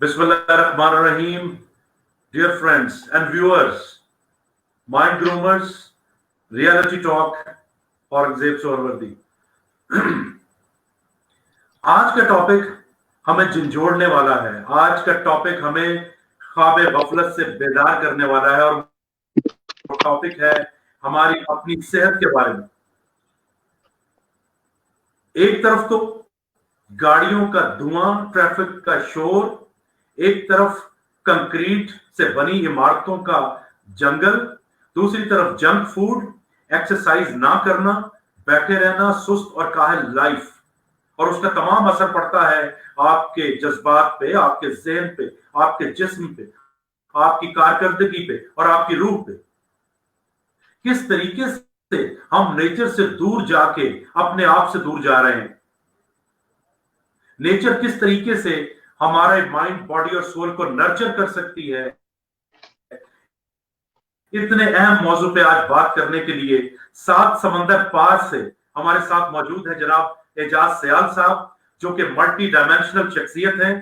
Bismillahirrahmanirrahim. Dear friends and viewers, Mind Groomers, Reality Talk और जेब सोहरवर्दी। आज का टॉपिक हमें झंझोड़ने वाला है। आज का टॉपिक हमें ख्वाबे गफलत से बेदार करने वाला है और वो टॉपिक है हमारी अपनी सेहत के बारे में। एक तरफ तो गाड़ियों का धुआं, ट्रैफिक का शोर, एक तरफ कंक्रीट से बनी इमारतों का जंगल, दूसरी तरफ जंक फूड, एक्सरसाइज ना करना, बैठे रहना, सुस्त और काहिल लाइफ, और उसका तमाम असर पड़ता है आपके जज्बात पे, आपके ज़हन पे, आपके जिस्म पे, आपकी कारकर्दगी पे और आपकी रूह पे। किस तरीके से हम नेचर से दूर जाके अपने आप से दूर जा रहे हैं। नेचर किस तरीके से हमारे माइंड, बॉडी और सोल को नर्चर कर सकती है। इतने अहम मौजू पे आज बात करने के लिए 7 समंदर पार से हमारे साथ मौजूद है जनाब एजाज सयाल साहब, जो कि मल्टी डायमेंशनल शख्सियत हैं,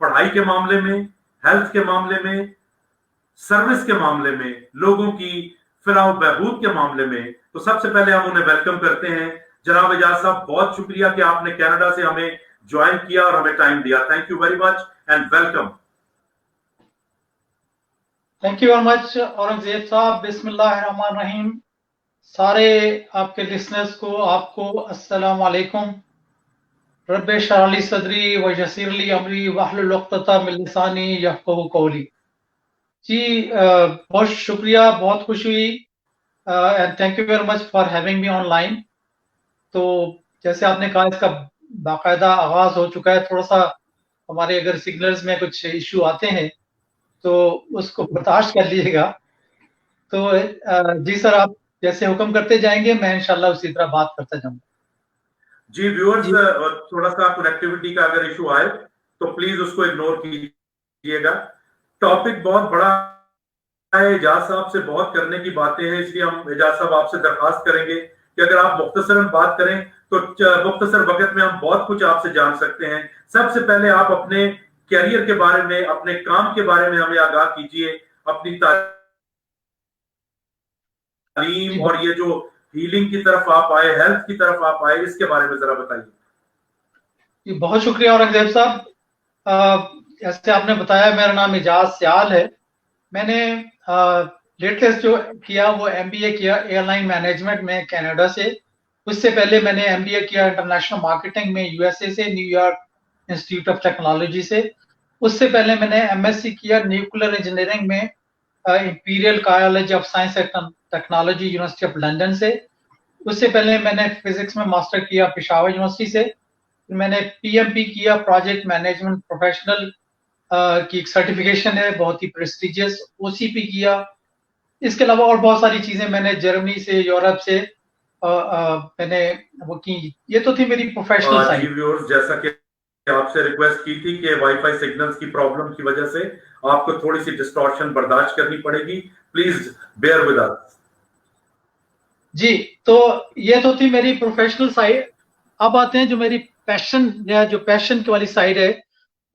पढ़ाई के मामले में, हेल्थ के मामले में, सर्विस के मामले में, लोगों की फलाह बहबूद के मामले में। तो सबसे पहले हम उन्हें वेलकम करते हैं। जनाब एजाज साहब, बहुत शुक्रिया कि आपने कनाडा से हमें ज्वाइन किया और हमें टाइम दिया। Thank you very much and welcome. Thank you very much Aurangzeb साहब। बिस्मिल्लाहिर्रहमानिर्रहीम। सारे आपके लिसनर्स को, आपको अस्सलाम वालेकुम। रब्बे शरह ली सदरी व यस्सिर ली अमरी वहलुल उक़दतम मिन लिसानी यफ़क़हू क़ौली। जी बहुत शुक्रिया, बहुत खुशी हुई and thank you very much for having me online. तो जैसे आपने कहा, इसका बाकायदा आगाज हो चुका है। थोड़ा सा हमारे अगर सिग्नल्स में कुछ इशू आते हैं तो उसको बर्दाश्त कर लीजिएगा। तो जी सर, आप जैसे हुक्म करते जाएंगे, मैं इंशाल्लाह उसी तरह बात करता जाऊंगा। जी व्यूअर्स, थोड़ा सा कनेक्टिविटी का अगर इशू आए तो प्लीज उसको इग्नोर कीजिएगा। टॉपिक बहुत बड़ा है, एजाज साहब से बहुत करने की बातें हैं, इसलिए हम एजाज साहब आपसे दरखास्त करेंगे कि अगर आप मुख्तसरन बात करें तो मुख्तसर वक्त में हम बहुत कुछ आपसे जान सकते हैं। सबसे पहले आप अपने कैरियर के बारे में, अपने काम के बारे में हमें आगाह कीजिए, अपनी तालीम और ये जो हीलिंग की तरफ आप आए, हेल्थ की तरफ आप आए, इसके बारे में जरा बताइए। बहुत शुक्रिया औरंगजेब साहब। जैसे आपने बताया, मेरा नाम एजाज सयाल है। मैंने लेटेस्ट जो किया वो MBA किया एयरलाइन मैनेजमेंट में कनाडा से। उससे पहले मैंने MBA किया इंटरनेशनल मार्केटिंग में USA से, न्यूयॉर्क इंस्टीट्यूट ऑफ टेक्नोलॉजी से। उससे पहले मैंने MSc किया न्यूक्लियर इंजीनियरिंग में imperial college of science and technology, university of London से। उससे पहले मैंने फिजिक्स में मास्टर किया पेशावर यूनिवर्सिटी से। फिर मैंने PMP किया, प्रोजेक्ट मैनेजमेंट प्रोफेशनल की एक सर्टिफिकेशन है, बहुत ही प्रेस्टिजियस। OCP किया। इसके अलावा और बहुत सारी चीजें मैंने जर्मनी से, यूरोप से मैंने वो की। ये तो थी मेरी प्रोफेशनल साइड। व्यूअर्स, जैसा कि आपसे रिक्वेस्ट की थी कि वाईफाई सिग्नल्स की प्रॉब्लम की वजह से आपको थोड़ी सी डिस्टॉर्शन बर्दाश्त करनी पड़ेगी, प्लीज बेयर विद अस। जी, तो ये तो थी मेरी प्रोफेशनल साइड। अब आते हैं जो मेरी पैशन या जो पैशन की वाली साइड है,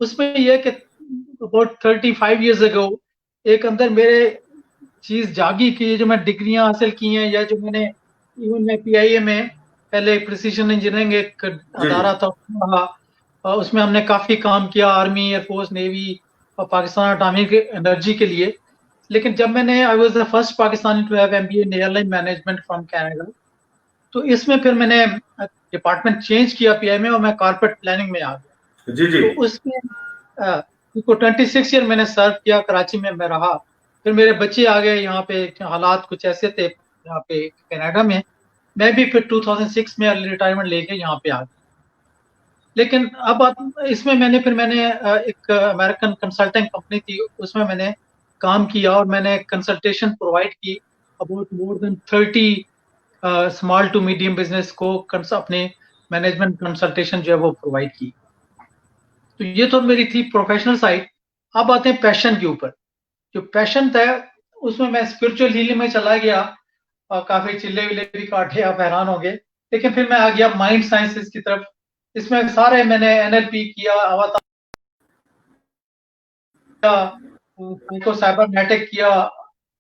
उसमें यह कि अबाउट 35 इयर्स अगो एक अंदर मेरे चीज जागी कि जो मैं डिग्रियां हासिल की हैं, या जो मैंने इवन मैं PIA में पहले प्रिसीजन इंजीनियरिंग एक अदारा था, उसमें हमने काफी काम किया, आर्मी, एयरफोर्स, नेवी और पाकिस्तान एटॉमिक एनर्जी के लिए। लेकिन जब मैंने I was the first Pakistani to have MBA in airline management from Canada, तो इसमें फिर मैंने डिपार्टमेंट चेंज किया PI में और मैं कॉर्पोरेट प्लानिंग में आ गया। जी जी। तो उसमें 26 ईयर मैंने सर्व किया, कराची में मैं रहा। फिर मेरे बच्चे आ गए यहाँ पे, हालात कुछ ऐसे थे यहाँ पे कनाडा में। मैं भी फिर 2006 में अर्ली रिटायरमेंट लेके यहाँ पे आ गया। लेकिन अब इसमें मैंने एक अमेरिकन कंसल्टिंग कंपनी थी, उसमें मैंने काम किया और मैंने कंसल्टेशन प्रोवाइड की about more than 30 small to medium business को अपने मैनेजमेंट कंसल्टेशन जो है वो प्रोवाइड की। तो ये तो मेरी थी प्रोफेशनल साइड। अब आते हैं पैशन के ऊपर। जो पैशन था उसमें मैं स्पिरिचुअल हीलिंग में चला गया और काफी चिल्ले विले भी काटे, आप हैरान हो गए। लेकिन फिर मैं आ गया माइंड साइंसेस की तरफ। इसमें सारे मैंने NLP किया, अवतार साइको साइबरनेटिक किया,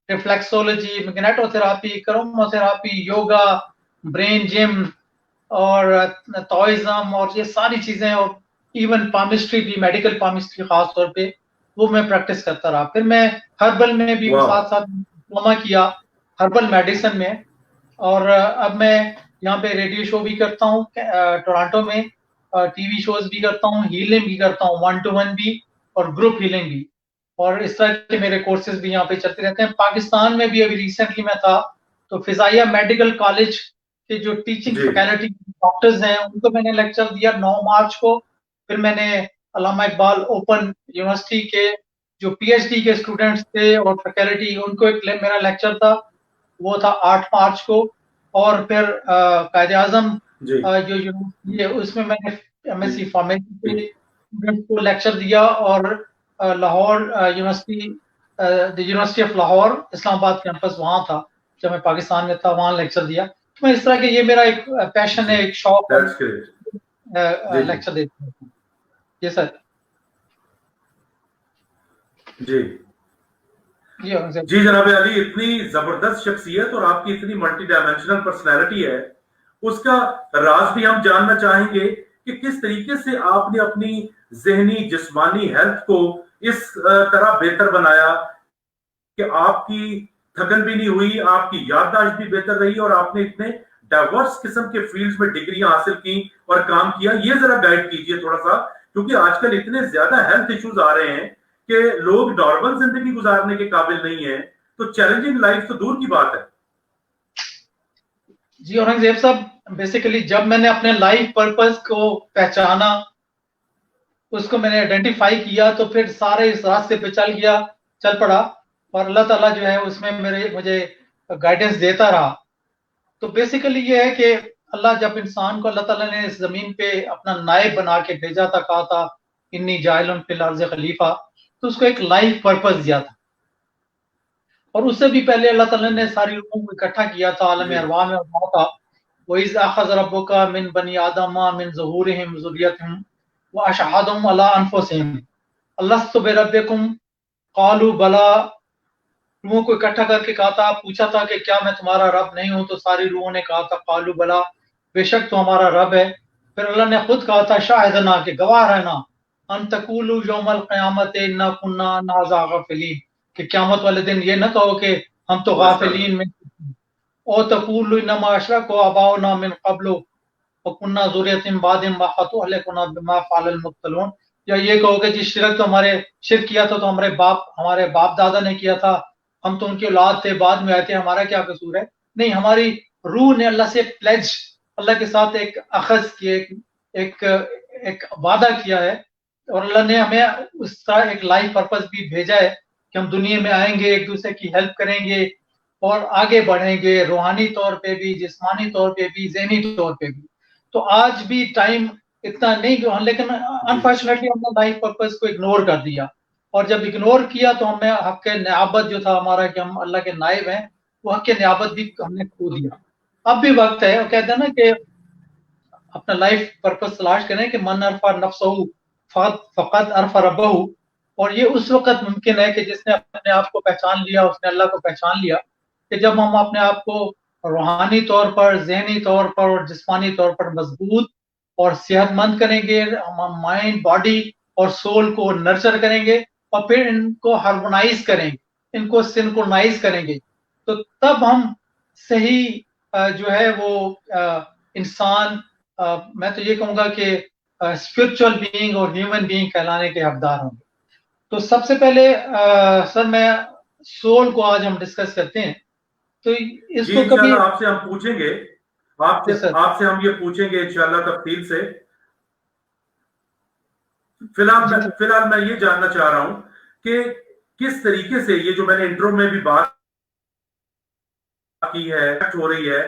रिफ्लेक्सोलॉजी, मैग्नेटोथेरापी, क्रोमोथेरापी, योगा, ब्रेन जिम और ताओइज्म और ये सारी चीजें, और इवन पामिस्ट्री भी, मेडिकल पामिस्ट्री खास तौर पे, वो मैं प्रैक्टिस करता रहा। फिर मैं हर्बल में भी वाह। साथ साथ डिप्लोमा किया, हर्बल मेडिसिन में। और अब मैं यहाँ पे रेडियो शो भी करता हूँ टोरंटो में, टीवी शोज भी करता हूँ, हीलिंग भी करता हूँ, 1-to-1 भी और ग्रुप हीलिंग भी। और इस तरह के मेरे कोर्सेज भी यहाँ पे चलते रहते हैं। पाकिस्तान में भी अभी रिसेंटली मैं था, तो फिजाइया मेडिकल कॉलेज के जो टीचिंग जी। फैकल्टी डॉक्टर्स हैं उनको मैंने लेक्चर दिया 9 मार्च को। फिर मैंने अल्लामा इकबाल ओपन यूनिवर्सिटी के जो पीएचडी के स्टूडेंट्स थे और फैकल्टी, उनको एक मेरा लेक्चर था, वो था 8 मार्च को। और फिर कायदे आजम जी। जो यूनिवर्सिटी है उसमें मैंने जी। एमएससी फार्मेसी जी। के स्टूडेंट्स को लेक्चर दिया। और Lahore university, the university of Lahore Islamabad campus वहाँ था जब मैं पाकिस्तान में था, वहाँ लेक्चर दिया। तो मैं इस तरह के, ये मेरा एक पैशन जी। है, एक शौक दैट्स ग्रेट। है, जी। जी। लेक्चर देता हूँ। ये सर, जी। ये सर। जी जनाब अली, इतनी जबरदस्त शख्सियत और आपकी इतनी मल्टी डायमेंशनल पर्सनैलिटी है, उसका राज भी हम जानना चाहेंगे कि किस तरीके से आपने अपनी जहनी जिस्मानी हेल्थ को इस तरह बेहतर बनाया कि आपकी थकन भी नहीं हुई, आपकी याददाश्त भी बेहतर रही और आपने इतने डाइवर्स किस्म के फील्ड्स में डिग्रियां हासिल की और काम किया। ये जरा गाइड कीजिए थोड़ा सा, क्योंकि आजकल इतने ज्यादा हेल्थ इश्यूज आ रहे हैं कि लोग नॉर्मल जिंदगी गुजारने के काबिल नहीं है, तो चैलेंजिंग लाइफ तो दूर की बात है। जी औरंगजेब साहब, बेसिकली जब मैंने अपने लाइफ पर्पस को पहचाना, उसको मैंने आइडेंटिफाई किया, तो फिर सारे इस रास्ते पे चल पड़ा। और अल्लाह ताला जो है उसमें मुझे गाइडेंस देता रहा। तो बेसिकली ये है कि अल्लाह, जब इंसान को अल्लाह ताला ने इस जमीन पे अपना नायब बना के भेजा था, कहा था इन्नी जाइलुन फिल अर्ज़ खलीफा, तो उसको एक लाइफ पर्पस दिया था। और उससे भी पहले अल्लाह ताला ने सारी रूहों को इकट्ठा किया था आलम जी। अरवाह में, और कहा था वइज़ अख़ज़ रब्बुका मिन बनी आदम मिन ज़ुहूरिहिम ज़ुर्रियतहुम व अशहदहुम अला अनफुसिहिम अलस्तु बिरब्बिकुम क़ालू बला। रूहों को इकट्ठा करके कहा था, पूछा था कि क्या मैं तुम्हारा रब नहीं हूं? तो सारी रूहों ने कहा था क़ालू बला, बेशक तो हमारा रब है। फिर अल्लाह ने खुद कहा था शाहिदना, के गवाह रहना, अन तकूलू यौमल क़यामत इन्ना कुन्ना अन हाज़ा गाफ़िलीन, कि क़यामत वाले दिन ये ना कहो कि हम तो माशाल्लाह। गाफिलीन में, ओ तकूलू इन्नमा अशरकू आबाउना मिन क़ब्लु व कुन्ना ज़ुर्रियतम बादिम मा फतुहलिकुना बिमा फ़अलल मुब्तिलून। या ये कहोगे जी शिरक तो हमारे, शिरक किया था तो हमारे बाप दादा ने किया था, हम तो उनकी औलाद थे, बाद में आए थे, हमारा क्या कसूर है? नहीं, हमारी रूह ने अल्लाह से प्लेज, अल्लाह के साथ एक अखज़ किए, एक एक वादा किया है। और अल्लाह ने हमें उसका एक लाइफ पर्पस भी भेजा है कि हम दुनिया में आएंगे, एक दूसरे की हेल्प करेंगे और आगे बढ़ेंगे, रूहानी तौर पे भी, जिस्मानी तौर पे भी, ज़हनी तौर पे भी। तो आज भी टाइम इतना नहीं, लेकिन जी। अनफॉर्चुनेटली हमने लाइफ पर्पस को इग्नोर कर दिया। और जब इग्नोर किया तो हमें हक नियाबत जो था हमारा, कि हम अल्लाह के नायब हैं, वो हक नियाबत भी हमने खो दिया। अब भी वक्त है, वो कहते हैं ना कि अपना लाइफ पर्पस तलाश करें, कि मन अरफा नफ्सहू फ़क़द अरफा रब्बहू। और ये उस वक़्त मुमकिन है कि जिसने अपने आप को पहचान लिया, उसने अल्लाह को पहचान लिया, कि जब हम अपने आप को रूहानी तौर पर, ज़हनी तौर पर और जिस्मानी तौर पर मज़बूत और सेहतमंद करेंगे, हम माइंड, बॉडी और सोल को नर्चर करेंगे और फिर इनको हार्मोनाइज़ करेंगे, इनको सिंक्रोनाइज़ करेंगे, तो तब हम सही जो है वो इंसान, मैं तो ये कहूँगा कि स्पिरिचुअल बीइंग और ह्यूमन बीइंग कहलाने के हकदार होंगे। तो सबसे पहले सर, मैं सोल को आज हम डिस्कस करते हैं। तो जी इसको कभी, इंशाल्लाह आपसे हम पूछेंगे, आपसे जी सर, आपसे हम ये पूछेंगे इंशाल्लाह तफसील से। फिलहाल जी मैं सर, फिलहाल मैं ये जानना चाह रहा हूं कि किस तरीके से ये जो मैंने इंट्रो में भी बात की है, हो रही है,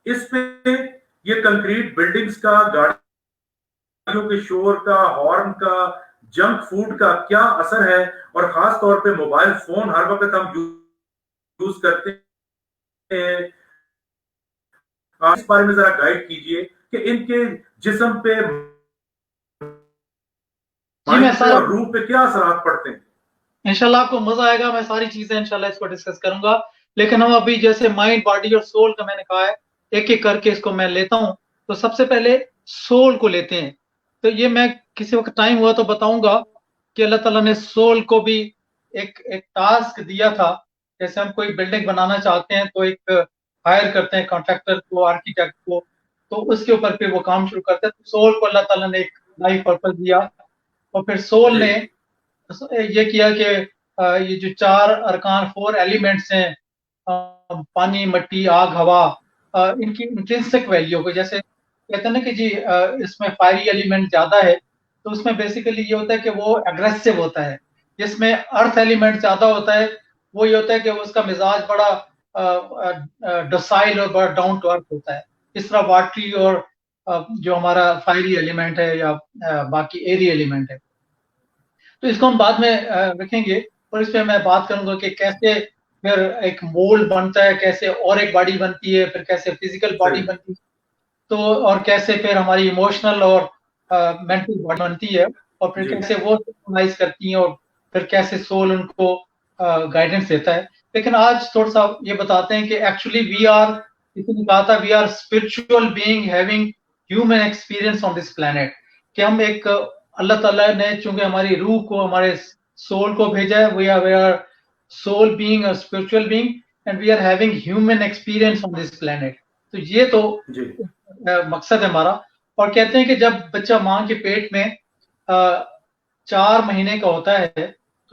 इस पे ये कंक्रीट बिल्डिंग्स का, गाड़ियों के शोर का, हॉर्न का, जंक फूड का क्या असर है, और खास तौर पे मोबाइल फोन हर वक्त हम यूज करते हैं, आप इस बारे में जरा गाइड कीजिए कि इनके जिस्म पे, जी मैं माइंड पे सारा, और रूह पे क्या असरात पड़ते हैं। इंशाल्लाह आपको मजा आएगा। मैं सारी चीजें इंशाल्लाह इसको डिस्कस करूंगा, लेकिन हम अभी जैसे माइंड, बॉडी और सोल का मैंने कहा है, एक एक करके इसको मैं लेता हूँ। तो सबसे पहले सोल को लेते हैं। तो ये मैं किसी वक्त टाइम हुआ तो बताऊंगा कि अल्लाह ताला ने सोल को भी एक एक टास्क दिया था। जैसे हम कोई बिल्डिंग बनाना चाहते हैं तो एक हायर करते हैं कॉन्ट्रैक्टर को, आर्किटेक्ट को, तो उसके ऊपर फिर वो काम शुरू करते हैं। तो सोल को अल्लाह ताला ने एक लाइफ पर्पज दिया, और फिर सोल जी ने ये किया कि ये जो चार अरकान, फोर एलिमेंट्स हैं, पानी, मिट्टी, आग, हवा, इनकी इंट्रिंसिक वैल्यू को, जैसे कहते हैं ना कि जी इसमें फायरी एलिमेंट ज्यादा है, तो उसमें बेसिकली ये होता है कि वो एग्रेसिव होता है। जिसमें अर्थ एलिमेंट ज्यादा होता है, वो ये होता है कि उसका मिजाज बड़ा डोसाइल और बड़ा डाउन टू अर्थ होता है। इस तरह वाटरी और जो हमारा फायरी एलिमेंट है या बाकी एरी एलिमेंट है, तो इसको हम बाद में रखेंगे। और इस पे मैं बात करूंगा कि कैसे फिर एक मोल्ड बनता है, कैसे और एक बॉडी बनती है, फिर कैसे फिजिकल बॉडी सही बनती है, तो और कैसे फिर हमारी इमोशनल और मेंटल बॉडी बनती है, और फिर जी कैसे वो सिंक्रोनाइज करती हैं, और फिर कैसे सोल उनको गाइडेंस देता है। लेकिन आज थोड़ा सा ये बताते हैं कि एक्चुअली वी आर, किसी ने कहा था, we are spiritual being having human experience on this planet. कि हम एक, अल्लाह ताला ने चूंकि हमारी रूह को, हमारे सोल को भेजा है, we are soul being, a spiritual being, and we are having human experience on this planet. तो ये तो जी मकसद है हमारा। और कहते हैं कि जब बच्चा माँ के पेट में 4 महीने का होता है,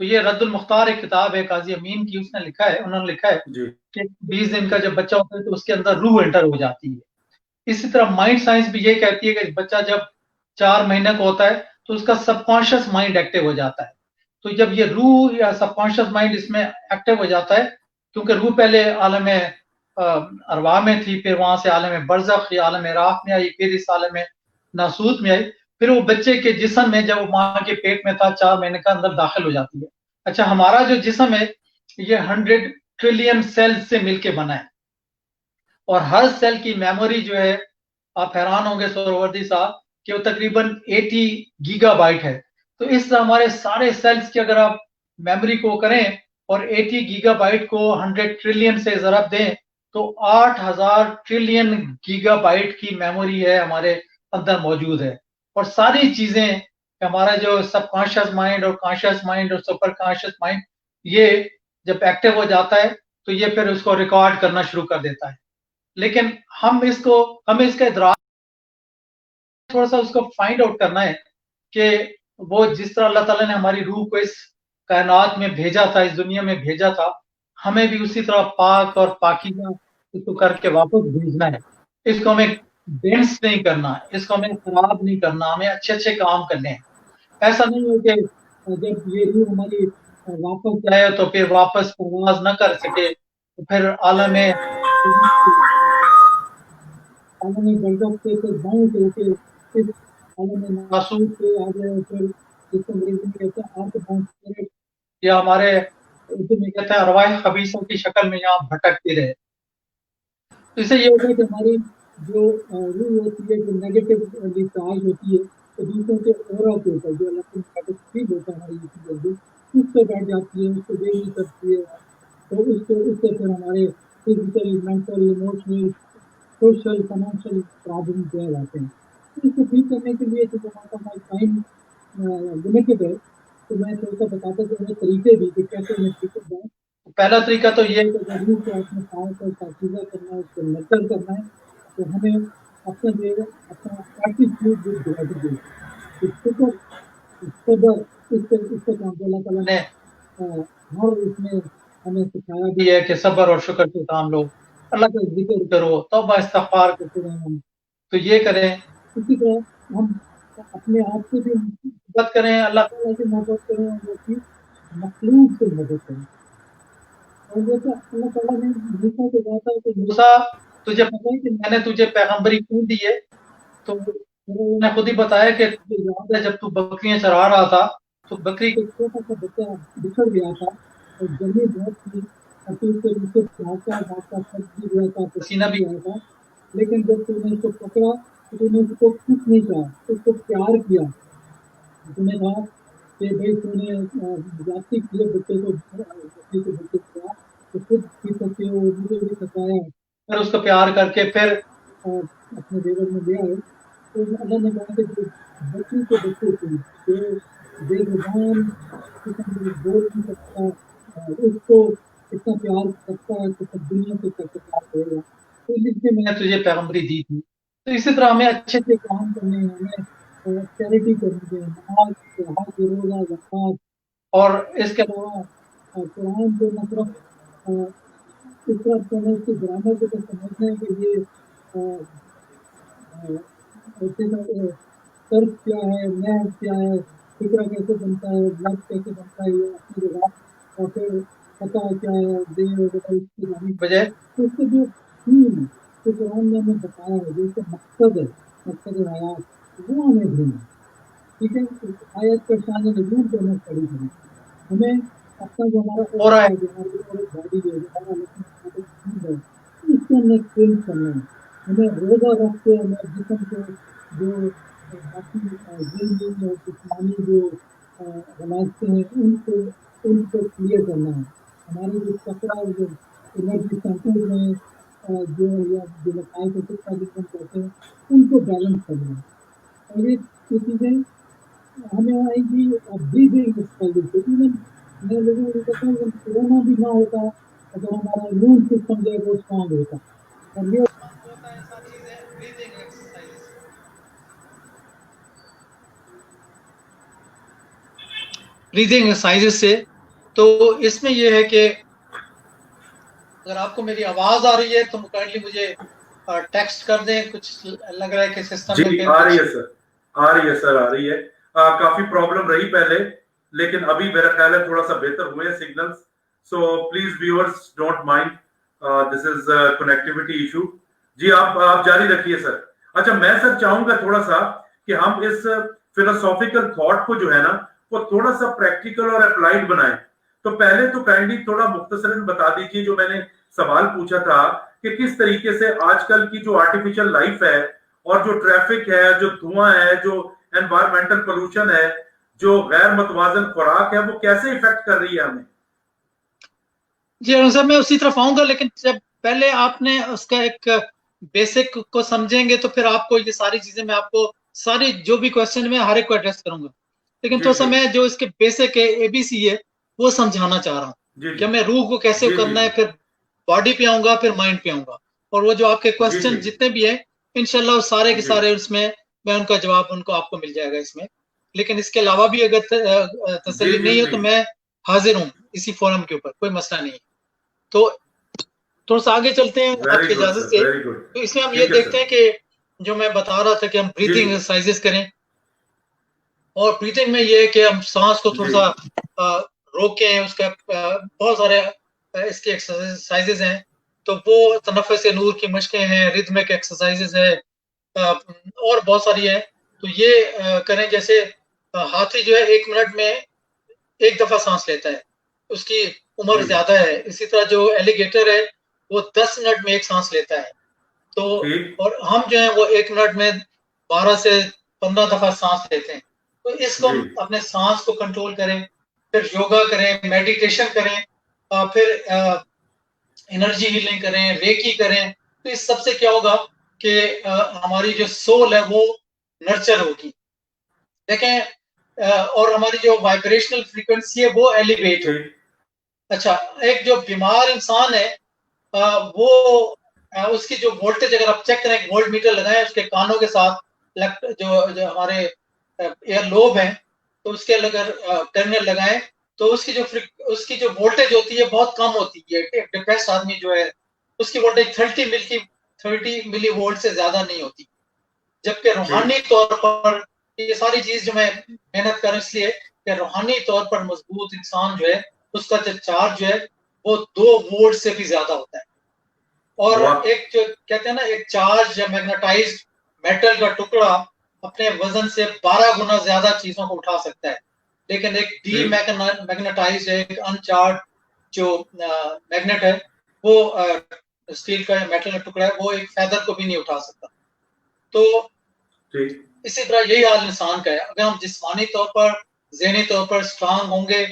तो ये रद्दुल मुख्तार एक किताब है काजी अमीन की, उसने लिखा है, उन्होंने लिखा है जी कि 20 दिन का जब बच्चा होता है तो उसके अंदर रूह एंटर हो जाती है। इसी तरह माइंड साइंस भी ये कहती है कि बच्चा जब 4 महीने का होता है तो उसका सबकॉन्शियस माइंड एक्टिव हो जाता है। तो जब ये रूह या सबकॉन्शियस माइंड इसमें एक्टिव हो जाता है, क्योंकि रूह पहले आलम अरवाह में थी, फिर वहां से आलम बरज़ख या आलम राह में आई, फिर इस आलम नासूत में आई, फिर वो बच्चे के जिस्म में, जब वो माँ के पेट में था 4 महीने का, अंदर दाखिल हो जाती है। अच्छा, हमारा जो जिस्म है ये 100 ट्रिलियन सेल्स से मिलके बना है, और हर सेल की मेमोरी जो है, आप हैरान होंगे सोहरावर्दी साहब, कि वो तकरीबन 80 गीगाबाइट है। तो इस हमारे सारे सेल्स की अगर आप मेमोरी को करें और 80 गीगाबाइट को 100 ट्रिलियन से ज़रब दें, तो 8000 ट्रिलियन गीगाबाइट की मेमोरी है हमारे अंदर मौजूद है। और सारी चीजें, हमारा जो सबकॉन्शियस माइंड और कॉन्शियस माइंड और सुपर कॉन्शियस माइंड, ये जब एक्टिव हो जाता है तो ये फिर उसको रिकॉर्ड करना शुरू कर देता है। लेकिन हमें इसका इदराक, थोड़ा सा उसको फाइंड आउट करना है कि वो जिस तरह अल्लाह ताला ने हमारी रूह को इस कायनात में भेजा था, इस दुनिया में भेजा था, हमें भी उसी तरह पाक और पाकीज़ा इसको करके वापस भेजना है। इसको हमें डेंस नहीं करना, इसको हमें खराब नहीं करना, हमें अच्छे-अच्छे काम करने हैं। ऐसा नहीं है कि जब ये रूह हमारी वापस जाए तो फिर वापस परवाज़ ना कर सके, तो फिर आलम बरज़ख से फिर बाउंस होके फिर आलम नासूत से आ गए, फिर जिसको अंग्रेजी में कहते हैं अर्थ बाउंड स्पिरिट, या हमारे उर्दू में कहते हैं अरवाह खबीसों की शक्ल में यहाँ भटकती रहे। तो इससे ये होता है कि हमारी जो रूह होती है, जो नेगेटिवली चार्ज होती है, तो दूसरों के ऑरा के ऊपर, जो अल्लाह का नेगेटिव फील होता है हमारी जल्दी, उस पे बैठ जाती है, उसको देख नहीं करती है। तो उससे फिर हमारे physical, mental, emotional, social, financial problem जो है आते हैं। तो इसको ठीक करने के लिए, चूँकि हमारे पास टाइम लिमिटेड है, तो मैं थोड़ा-सा बताता चलूँ तरीके भी कि कैसे इन्हें ठीक किया जाए। तो पहला तरीका तो ये है कि अगर रूह को अपने पाक और पाकीज़ा करना है, उसको नर्चर करना है, तो हमें अपना जो है, अपना एटीट्यूड विद ग्रैटिट्यूड, शुक्र, सब्र, इससे काम को अल्लाह ताला ने हर उसमें हमें सिखाया भी है कि सब्र और शुक्र से काम लो, अल्लाह का ज़िक्र करो, तौबा इस्तिग़फ़ार करते रहें हम। तो ये करें। इसी तरह हम अपने आप से भी मोहब्बत करें, अल्लाह ताला से मोहब्बत करें, और उसकी मखलूक से मोहब्बत करें। और जैसे अल्लाह ताला ने मूसा से कहा था कि मूसा, तुझे पता है कि मैंने तुझे पैगम्बरी क्यों दी है? तो उन्होंने खुद ही बताया कि तुझे याद है जब तू बकरियाँ चरा रहा था, तो बकरी का एक छोटा-सा बच्चा बिछड़ गया था, और गर्मी बहुत थी, और फिर उसके नीचे भागता-भागता थक भी गया था, पसीना भी आया था। लेकिन जब तूने उसको पकड़ा, तो तूने उसको कुछ नहीं कहा, उसको प्यार किया। तूने कहा कि भाई तूने जाति किए बच्चे को किया तो खुद पी सकते हो, मुझे भी सताया, फिर उसको प्यार करके फिर अपने देवर में ले आए। तो अल्लाह ने कहा कि जो बच्ची के बच्चे थे जो बेजुबान किस्म के बोल नहीं सकता, उसको इतना प्यार करता है तो सब दुनिया से कैसे प्यार करेगा। तो इसलिए मैंने तुझे पैगंबरी दी थी। तो इसी तरह हमें अच्छे अच्छे से काम करने हैं, हमें चैरिटी करनी है, नमाज, हज, रोजा, ज़कात। और इसके अलावा कुरान को न सिर्फ इस तरह समझ के ग्रामर को तो समझना है कि ये ऐसे तर्क क्या है, न्याय क्या है, फिक्रा कैसे बनता है, ब्लड कैसे बनता है, ये अपनी जगह, और फिर पता क्या है, दे वगैरह इसकी जानी बजाय तो उसके जो थीम है तो कुरान ने हमें बताया है, जो उसका मकसद है, मकसद हयात, वो हमें ढूंढना। ठीक है, इस आयत का शान नजूल को हमें स्टडी करना। हमें अपना जो हमारा हो रहा ओरा है। है, जो हमारी और बॉडी है, जो हमारा लक्षण है, इसको हमें क्लीन करना है। हमें रोजा रख के हमें जिसम को जो बाकी ज़हनी और जिस्मानी जो हलाकतें हैं उनको क्लियर करना है। हमारे जो चक्रा जो एनर्जी सेंटर्स में जो या जो मसाइल को शिक्षा जिसको हम कहते हैं उनको बैलेंस करना है। और ये चीज़ें हमें आएगी ब्रीदिंग एक्सरसाइज से। इवन मैं लोगों को कहता हूँ अगर कोरोना भी ना होता अगर हमारा इम्यून सिस्टम जो है वो स्ट्रांग होता। और ये ब्रीदिंग एक्सरसाइजेस से। तो इसमें यह है कि अगर आपको मेरी आवाज आ रही है तो काइंडली मुझे टेक्स्ट कर दें। कुछ लग रहा है कि सिस्टम में जी फिर आ रही कुछ है सर, आ रही है सर, आ रही है। काफी प्रॉब्लम रही पहले, लेकिन अभी मेरा ख्याल है थोड़ा सा बेहतर हुए हैं signals. So please viewers don't mind, this is connectivity issue. जी आप जारी रखिए सर। अच्छा मैं सर चाहूंगा थोड़ा सा कि हम इस फिलोसॉफिकल थॉट को जो है ना वो थोड़ा सा प्रैक्टिकल और अप्लाइड बनाएं। तो पहले तो काइंडली थोड़ा मुख्तसरन बता दीजिए जो मैंने सवाल पूछा था कि किस तरीके से आजकल की जो आर्टिफिशियल लाइफ है और जो ट्रैफिक है, जो धुआं है, जो एनवायरमेंटल पोल्यूशन है, जो गैर मतवाजन खुराक है, वो कैसे इफेक्ट कर रही है हमें। जी अरुण साहब, मैं उसी तरफ आऊंगा, लेकिन जब पहले आपने उसका एक बेसिक को समझेंगे तो फिर आपको ये सारी चीजें मैं आपको सारी जो भी क्वेश्चन में हर एक को एड्रेस करूंगा। लेकिन जी थोड़ा सा जी मैं जो इसके बेसिक है एबीसी है वो समझाना चाह रहा हूँ जी कि जी हमें रूह को कैसे जी जी करना है, फिर बॉडी पे आऊंगा, फिर माइंड पे आऊंगा। और वो जो आपके जी क्वेश्चन जी जितने भी हैं इंशाल्लाह वो सारे के जी सारे उसमें मैं उनका जवाब उनको आपको मिल जाएगा इसमें। लेकिन इसके अलावा भी अगर जी तसल्ली जी नहीं हो तो प्लीज। मैं हाजिर हूँ इसी फोरम के ऊपर, कोई मसला नहीं है। तो थोड़ा सा आगे चलते हैं वेरी आपकी गुड इजाजत सर, से। Very good. तो इसमें हम ये ठीक है देखते सर। हैं कि जो मैं बता रहा था कि हम जी ब्रीथिंग एक्सरसाइजेस करें। और ब्रीथिंग में ये है कि हम सांस को थोड़ा जी सा रोकें। उसका बहुत सारे इसके एक्सरसाइजेस हैं। तो वो तनफ़्फ़ुस नूर की मशकें हैं, रिदमिक एक्सरसाइजेस है, और बहुत सारी है। तो ये करें। जैसे हाथी जो है 1 मिनट में एक दफा सांस लेता है, उसकी उम्र जी ज्यादा है। इसी तरह जो एलिगेटर है वो 10 मिनट में एक सांस लेता है। तो ठीक। और हम जो है वो 1 मिनट में 12 से 15 दफा सांस लेते हैं। तो इसको जी हम अपने सांस को कंट्रोल करें, फिर योगा करें, मेडिटेशन करें, फिर एनर्जी हीलिंग करें, रेकी करें। तो इस सबसे क्या होगा कि हमारी जो सोल है वो नर्चर होगी। देखें और हमारी जो वाइब्रेशनल फ्रीक्वेंसी है वो एलिवेट होगी। ठीक अच्छा, एक जो बीमार इंसान है वो उसकी जो वोल्टेज अगर आप चेक करें, वोल्ट मीटर लगाएं उसके कानों के साथ, जो हमारे एयर लोब है तो उसके अगर टर्मिनल लगाएं तो उसकी जो वोल्टेज होती है बहुत कम होती है। एक डिप्रेस्ड आदमी जो है उसकी वोल्टेज 30 मिली वोल्ट से ज्यादा नहीं होती। जबकि ठीक रूहानी तौर पर ये सारी चीज जो मैं मेहनत कर इसलिए कि रूहानी तौर पर मजबूत इंसान जो है उसका जो चार्ज जो है वो 2 वोल्ट से भी ज्यादा होता है। और वाह। एक जो कहते हैं ना, एक चार्ज या मैग्नेटाइज्ड मेटल का टुकड़ा अपने वजन से 12 गुना ज्यादा चीजों को उठा सकता है। लेकिन एक डी ठीक मैग्नेटाइज एक अनचार्ज जो मैग्नेट है वो स्टील का या मेटल का टुकड़ा है वो एक फेदर को भी नहीं उठा सकता। तो ठीक इसी तरह यही हाल इंसान का है। अगर हम जिस्मानी तौर पर ज़हनी तौर पर स्ट्रांग होंगे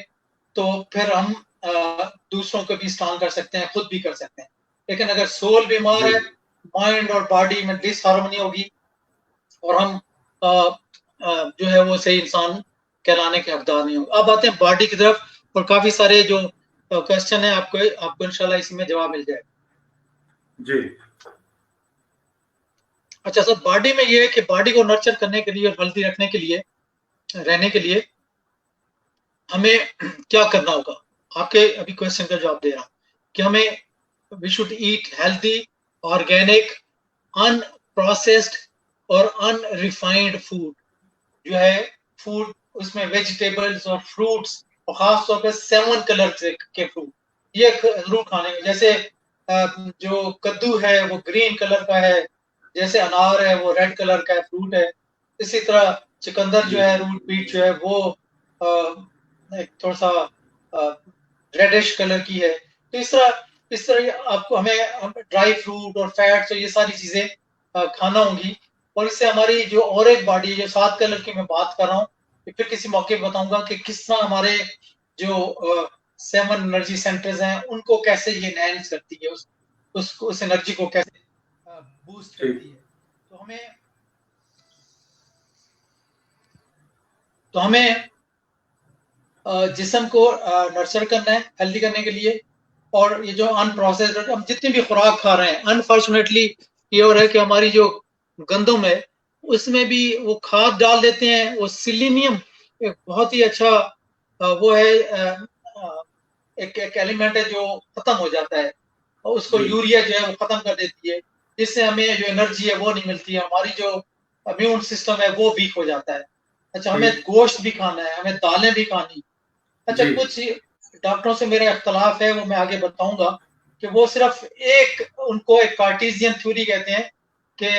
तो फिर हम दूसरों को भी स्ट्रांग कर सकते हैं, खुद भी कर सकते हैं। लेकिन अगर सोल बीमार जी है, माइंड और बॉडी में डिसहार्मनी होगी और हम जो है वो सही इंसान कहलाने के हकदार नहीं होंगे। अब आते हैं बॉडी की तरफ, और काफी सारे जो क्वेश्चन है आपको इंशाल्लाह इसी में जवाब मिल जाएगा। जी अच्छा सर, बॉडी में ये है कि बॉडी को नर्चर करने के लिए और हेल्दी रखने के लिए, रहने के लिए हमें क्या करना होगा? आपके अभी क्वेश्चन का जवाब दे रहा हूं कि हमें we should eat healthy, organic, unprocessed और अनरिफाइंड फूड। जो है फूड, उसमें वेजिटेबल्स और फ्रूट्स, और खास तौर पे 7 कलर के फ्रूट ये जरूर खाने में। जैसे जो कद्दू है वो ग्रीन कलर का है, जैसे अनार है वो रेड कलर का फ्रूट है। इसी तरह चुकंदर जो जी है, रूट बीट जो है वो एक थोड़ा सा रेडिश कलर की है। तो इस तरह आपको हमें ड्राई फ्रूट और फैट्स और ये सारी चीजें खाना होंगी। और इससे हमारी जो और एक बॉडी जो 7 कलर की मैं बात कर रहा हूँ, फिर किसी मौके पे बताऊंगा कि किस तरह हमारे जो 7 एनर्जी सेंटर्स हैं उनको कैसे ये एनहांस करती है, उस एनर्जी को कैसे बूस्ट जी करती है। तो हमें जिस्म को नर्चर करना है हेल्दी करने के लिए। और ये जो अनप्रोसेस्ड, हम जितनी भी खुराक खा रहे हैं, अनफॉर्चुनेटली ये हो रहा है कि हमारी जो गंदम है उसमें भी वो खाद डाल देते हैं। वो सिलीनियम एक बहुत ही अच्छा वो है, एक एलिमेंट है जो खत्म हो जाता है, और उसको जी यूरिया जो है वो खत्म कर देती है, जिससे हमें जो एनर्जी है वो नहीं मिलती है, हमारी जो इम्यून सिस्टम है वो वीक हो जाता है। अच्छा, हमें ठीक गोश्त भी खाना है, हमें दालें भी खानी। अच्छा, जी कुछ डॉक्टरों से मेरा इख्तलाफ है, वो मैं आगे बताऊंगा कि वो सिर्फ उनको एक कार्टेशियन थ्योरी कहते हैं कि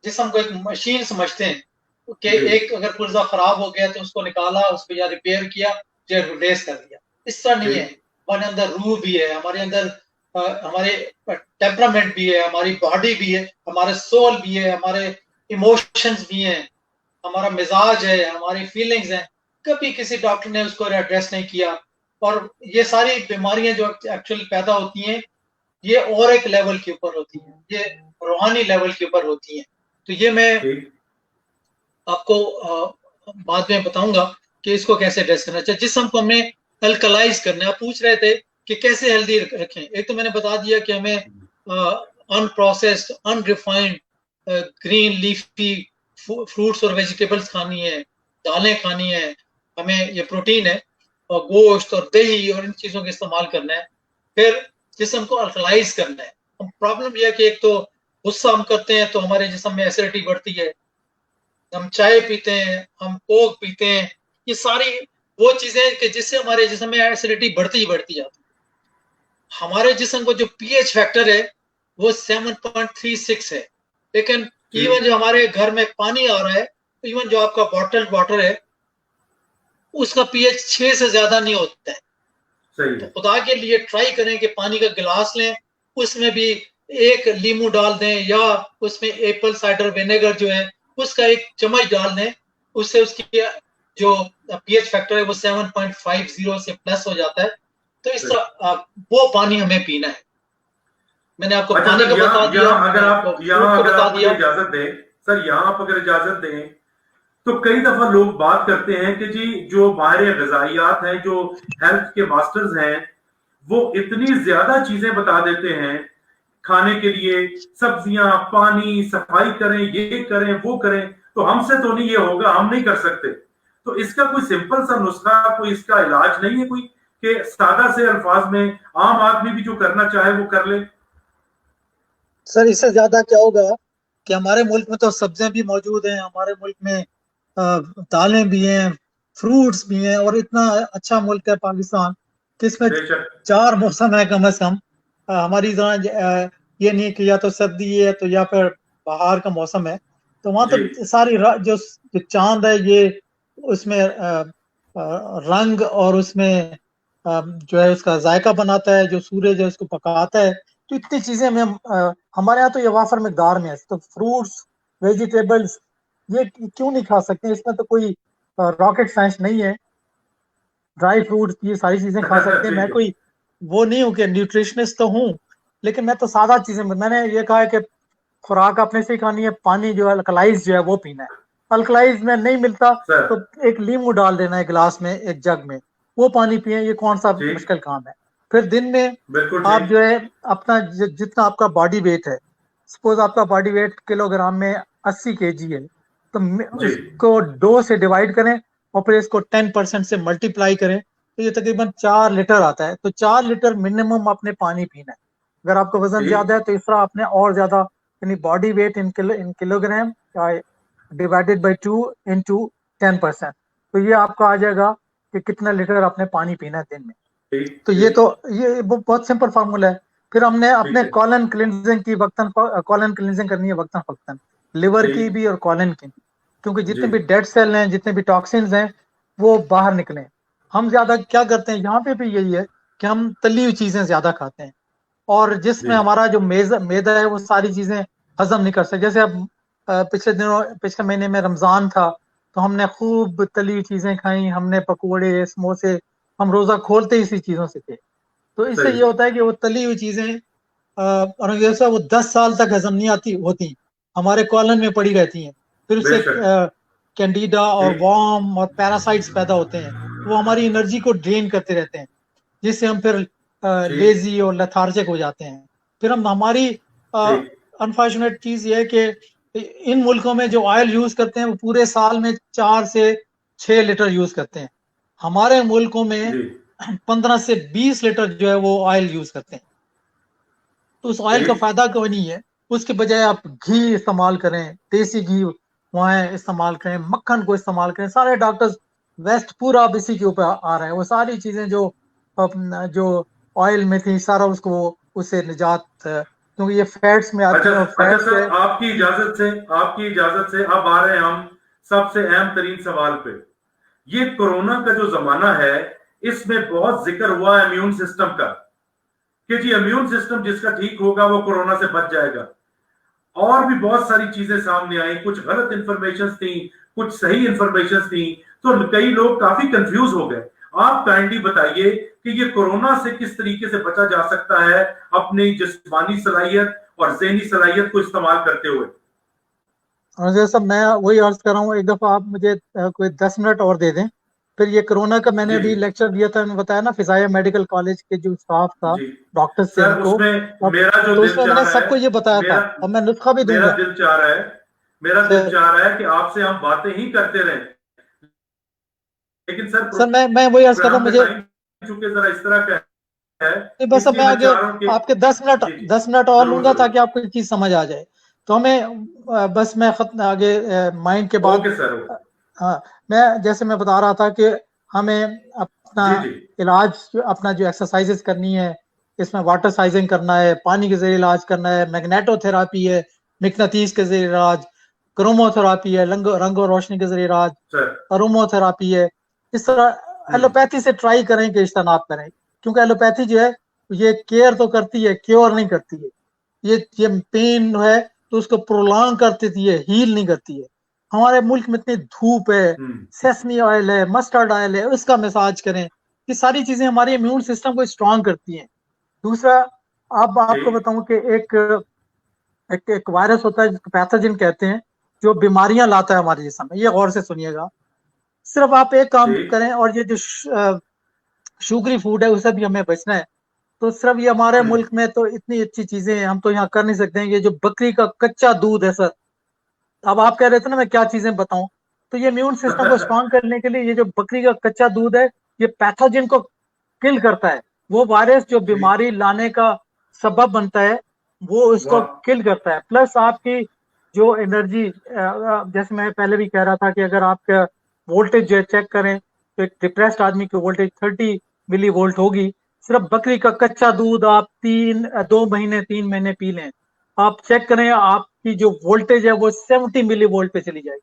जिसम को एक मशीन समझते हैं कि जी एक अगर पुर्जा खराब हो गया तो उसको निकाला, उसको या रिपेयर किया या रिप्लेस कर दिया। इस तरह नहीं है। ठीक हमारे अंदर रूह भी है, हमारे अंदर हमारे टेम्परामेंट भी है, हमारी बॉडी भी है, हमारे सोल भी है, हमारे इमोशंस भी हैं, हमारा मिजाज है, हमारी फीलिंग्स हैं। कभी किसी डॉक्टर ने उसको एड्रेस नहीं किया। और ये सारी बीमारियां जो एक्चुअली पैदा होती हैं, ये और एक लेवल के ऊपर होती हैं, ये रूहानी लेवल के ऊपर होती हैं। तो ये मैं ठीक आपको बाद में बताऊंगा कि इसको कैसे एड्रेस करना चाहिए। जिसम को हमें अल्कलाइज करना है। आप पूछ रहे थे कि कैसे हेल्दी रखें। एक तो मैंने बता दिया कि हमें unprocessed, unrefined, green leafy fruits और वेजिटेबल्स खानी है, दालें खानी है, हमें ये प्रोटीन है, और गोश्त और दही और इन चीजों का इस्तेमाल करना है। फिर जिसम को अल्कलाइज करना है। प्रॉब्लम यह है कि एक तो गुस्सा हम करते हैं तो हमारे जिसम में एसिडिटी बढ़ती है, हम चाय पीते हैं, हम कोक पीते हैं, ये सारी वो चीजें कि जिससे हमारे जिस्म में एसिडिटी बढ़ती ही बढ़ती जाती है। हमारे जिस्म को जो पीएच फैक्टर है वो 7.36 है। लेकिन इवन ठीक जो हमारे घर में पानी आ रहा है, इवन जो आपका बॉटल्ड वाटर है, उसका पीएच 6 से ज्यादा नहीं होता है। सही तो है खुदा के लिए ट्राई करें कि पानी का गिलास लें, उसमें भी एक लीमू डाल दें, या उसमें एप्पल साइडर विनेगर जो है उसका एक चम्मच डाल दें। उससे उसकी जो पीएच फैक्टर है वो 7.50 से प्लस हो जाता है। तो इस सही। तरह वो पानी हमें पीना है। मैंने आपको अच्छा पानी सर, का बता यहाँ दिया, यहाँ अगर मैंने आपको आप फ्रूट यहाँ का अगर बता आप मुझे दिया। इजाजत दें, सर यहाँ आप अगर इजाजत दें, तो कई दफा लोग बात करते हैं कि जी जो माहिर ग़िज़ाइयात हैं, जो हेल्थ के मास्टर्स हैं, वो इतनी ज्यादा चीजें बता देते हैं खाने के लिए, सब्जियां, पानी, सफाई करें, ये करें, वो करें, तो हमसे तो नहीं ये होगा, हम नहीं कर सकते। तो इसका कोई सिंपल सा नुस्खा, कोई इसका इलाज नहीं है कोई, कि सादा से अल्फाज में आम आदमी भी जो करना चाहे वो कर ले? सर, इससे ज्यादा क्या होगा कि हमारे मुल्क में तो सब्जियां भी मौजूद हैं, हमारे मुल्क में दालें भी हैं, फ्रूट्स भी हैं, और इतना अच्छा मुल्क है पाकिस्तान कि इसमें बेशक 4 मौसम है कम से कम। हमारी ये नहीं कि या तो सर्दी है तो या फिर बाहर का मौसम है। तो वहां जी तो सारी जो चांद है ये, उसमें रंग और उसमें जो है उसका जायका बनाता है, जो सूरज है उसको पकाता है। तो इतनी चीजें हमारे यहाँ तो ये वाफर मकदार में है। तो फ्रूट्स, वेजिटेबल्स ये क्यों नहीं खा सकते? इसमें तो कोई रॉकेट साइंस नहीं है। ड्राई फ्रूट्स ये सारी चीजें खा सकते हैं। ठीक मैं है। कोई वो नहीं हूँ कि न्यूट्रिशनिस्ट तो हूँ, लेकिन मैं तो सादा चीजें, मैंने ये कहा है कि खुराक अपने से ही खानी है, पानी जो है अल्कलाइज जो है वो पीना है। अल्कलाइज में नहीं मिलता सर तो एक लींबू डाल देना है गिलास में, एक जग में, वो पानी पिए। ये कौन सा ठीक, मुश्किल काम है। फिर दिन में बिल्कुल आप ठीक। जो है अपना जितना आपका बॉडी वेट है, सपोज आपका बॉडी वेट किलोग्राम में 80 kg है, तो जी उसको 2 से डिवाइड करें और फिर इसको 10% से मल्टीप्लाई करें, तो ये तकरीबन 4 लीटर आता है। तो 4 लीटर मिनिमम आपने पानी पीना है। अगर आपका वजन ठीक। ज्यादा है तो इस तरह आपने और ज्यादा, यानी body weight in kilogram divided by 2 into 10%, तो ये आपका आ जाएगा कि कितना लीटर आपने पानी पीना है दिन में। ठीक। तो ये ठीक। तो ये बहुत सिंपल फार्मूला है। फिर हमने ठीक अपने है। कॉलन क्लिनजिंग की वक्तन कॉलन क्लिनजिंग करनी है वक्तन फक्तन, लिवर की ठीक। भी और कॉलन की, क्योंकि जी जितने भी डेड सेल हैं, जितने भी टॉक्सिन्स हैं, वो बाहर निकले। हम ज्यादा क्या करते हैं यहाँ पे भी यही है कि हम तली हुई चीजें ज्यादा खाते हैं, और जी जिसमें हमारा जो मैदा है वो सारी चीजें हजम नहीं कर सकते। जैसे अब पिछले महीने में रमजान था, तो हमने खूब तली हुई चीजें खाई, हमने पकोड़े समोसे, हम रोजा खोलते ही इसी चीजों से थे। तो इससे सही। ये होता है कि वो तली हुई चीजें और जैसा वो 10 साल तक हजम नहीं आती होती, हमारे कॉलन में पड़ी रहती हैं। फिर उससे बेशक। कैंडिडा और ठीक। वॉर्म और पैरासाइट्स पैदा होते हैं, वो हमारी एनर्जी को ड्रेन करते रहते हैं, जिससे हम फिर ठीक। लेजी और लेथार्जिक हो जाते हैं। फिर हम हमारी ठीक। अनफॉर्चुनेट चीज ये है कि इन मुल्कों में जो ऑयल यूज करते हैं वो पूरे साल में 4 से 6 लीटर यूज करते हैं। हमारे मुल्कों में जी 15 से 20 लीटर जो है वो ऑयल यूज करते हैं। तो उस ऑयल का ठीक। फायदा कोई नहीं है। उसके बजाय आप घी इस्तेमाल करें, देसी घी वहाँ इस्तेमाल करें, मक्खन को इस्तेमाल करें। सारे डॉक्टर्स वेस्ट पूरा अब इसी के ऊपर आ रहे हैं। वो सारी चीजें जो ऑयल में थी, सारा उसको उससे निजात क्योंकि ये फैट्स में आती अच्छा। हैं, और अच्छा फैट्स सर, है। आपकी इजाजत से अब आ रहे हैं हम सबसे अहम तरीन सवाल पे। ये कोरोना का जो जमाना है, इसमें बहुत जिक्र हुआ इम्यून सिस्टम का, कि जी इम्यून सिस्टम जिसका ठीक होगा वो कोरोना से बच जाएगा। और भी बहुत सारी चीजें सामने आई, कुछ गलत इंफॉर्मेशन थी, कुछ सही इंफॉर्मेशन थी, तो कई लोग काफी कंफ्यूज हो गए। आप काइंडली बताइए कि ये कोरोना से किस तरीके से बचा जा सकता है अपनी जिस्मानी सलाहियत और ज़हनी सलाहियत को इस्तेमाल करते हुए। और जैसा मैं वही अर्ज कर रहा हूँ, एक दफा आप मुझे कोई 10 मिनट और दे दें। फिर ये कोरोना का मैंने जी जी अभी लेक्चर दिया था, मैंने बताया ना, फिजाया मेडिकल कॉलेज के जो स्टाफ था, जी। डॉक्टर्स थे सर उनको। उसमें और मेरा जो तो दिल उसमें चाह मैंने रहा है, सबको ये बताया था, मेरा और मैं नुस्खा भी मेरा दूंगा। दिल चाह रहा है, मेरा दिल सर चाह रहा है कि आपसे हम बातें ही करते रहें, लेकिन सर सर मैं वही अर्ज कर रहा प्रोग्राम हूँ का मुझे। टाइम चूंकि जरा इस तरह का है, नहीं, बस अब इसलिए मैं मैं आगे चाह रहा हूं कि आपके 10 मिनट जी जी 10 मिनट और जरूर लूंगा जरूर। ताकि आपको एक चीज समझ आ जाए। तो हमें बस मैं खत्म आगे माइंड के बाद ओके सर। हाँ, मैं जैसे मैं बता रहा था कि हमें अपना जी जी इलाज, अपना जो एक्सरसाइजेस करनी है, इसमें वाटर साइजिंग करना है, पानी के जरिए इलाज करना है, मैग्नेटोथेरापी है, मिकनातीस के जरिए इलाज, क्रोमोथेरापी है, रंग और रोशनी के जरिए इलाज, सर। अरोमोथेरापी है। इस तरह हम्म। एलोपैथी से ट्राई करें कि इज्तनाब करें, क्योंकि एलोपैथी जो है ये केयर तो करती है, क्योर नहीं करती है। ये पेन है तो उसको प्रोलॉन्ग कर देती है, हील नहीं करती है। हमारे मुल्क में इतनी धूप है, हम्म। सेसमी ऑयल है, मस्टर्ड ऑयल है, उसका मसाज करें। ये सारी चीजें हमारे इम्यून सिस्टम को स्ट्रांग करती हैं। दूसरा, अब आपको ठीक। बताऊं कि एक वायरस होता है जिसको पैथोजन कहते हैं, जो बीमारियां लाता है हमारे जिस्म में। ये गौर से सुनिएगा। सिर्फ आप एक काम ठीक। करें, और ये जो शुगरी फूड है उससे भी हमें बचना है। तो सिर्फ ये हमारे हम्म। मुल्क में तो इतनी अच्छी चीजें हैं, हम तो यहाँ कर नहीं सकते हैं। ये जो बकरी का कच्चा दूध है सर, अब आप कह रहे थे ना मैं क्या चीजें बताऊं, तो ये इम्यून सिस्टम को स्ट्रांग करने के लिए ये जो बकरी का कच्चा दूध है, ये पैथोजन को किल करता है। वो वायरस जो ठीक। बीमारी लाने का सबब बनता है, वो उसको वाह। किल करता है। प्लस आपकी जो एनर्जी, जैसे मैं पहले भी कह रहा था कि अगर आपका वोल्टेज जो है चेक करें, तो एक डिप्रेस्ड आदमी की वोल्टेज 30 मिली वोल्ट होगी। सिर्फ बकरी का कच्चा दूध आप 2 महीने 3 महीने पी लें, आप चेक करें, आपकी जो वोल्टेज है वो 70 मिली वोल्ट पे चली जाएगी,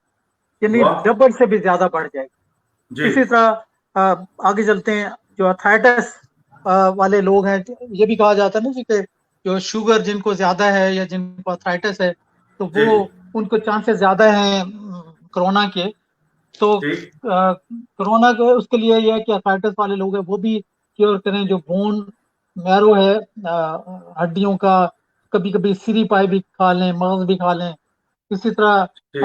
यानी वाह। डबल से भी ज्यादा बढ़ जाएगी। जी इसी तरह आगे चलते हैं। जो अर्थराइटिस वाले लोग हैं, ये भी कहा जाता है ना जी कि जो शुगर जिनको ज्यादा है या जिनको अर्थराइटिस है, तो जी वो जी उनको चांसेस ज्यादा हैं कोरोना के। तो ठीक, कोरोना को उसके लिए ये है कि अर्थराइटिस वाले लोग हैं वो भी क्योर करें, जो बोन मैरो है हड्डियों का, कभी कभी सीरी पाई भी खा लें, मगज भी खा लें। इसी तरह ठीक,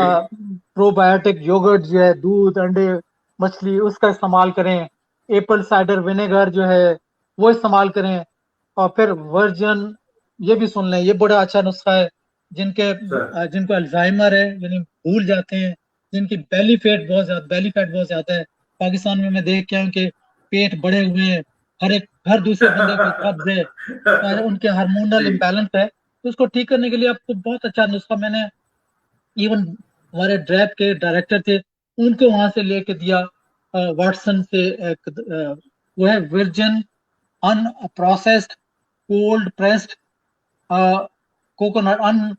प्रोबायोटिक योगर्ट जो है, दूध, अंडे, मछली, उसका इस्तेमाल करें। एप्पल साइडर विनेगर जो है वो इस्तेमाल करें। और फिर वर्जन, ये भी सुन लें, ये बड़ा अच्छा नुस्खा है। सर, जिनको अल्जाइमर है, यानी भूल जाते हैं, जिनकी बेली फैट बहुत ज्यादा है। पाकिस्तान में मैं देख के आया हूं कि पेट बड़े हुए हैं, हर दूसरे बंदे को कब्ज है, और उनके हार्मोनल जी, इम्बैलेंस है। तो उसको ठीक करने के लिए आपको बहुत अच्छा नुस्खा मैंने इवन हमारे ड्रैप के डायरेक्टर थे उनको वहां से लेके दिया, वाटसन से। वो है virgin unprocessed cold pressed coconut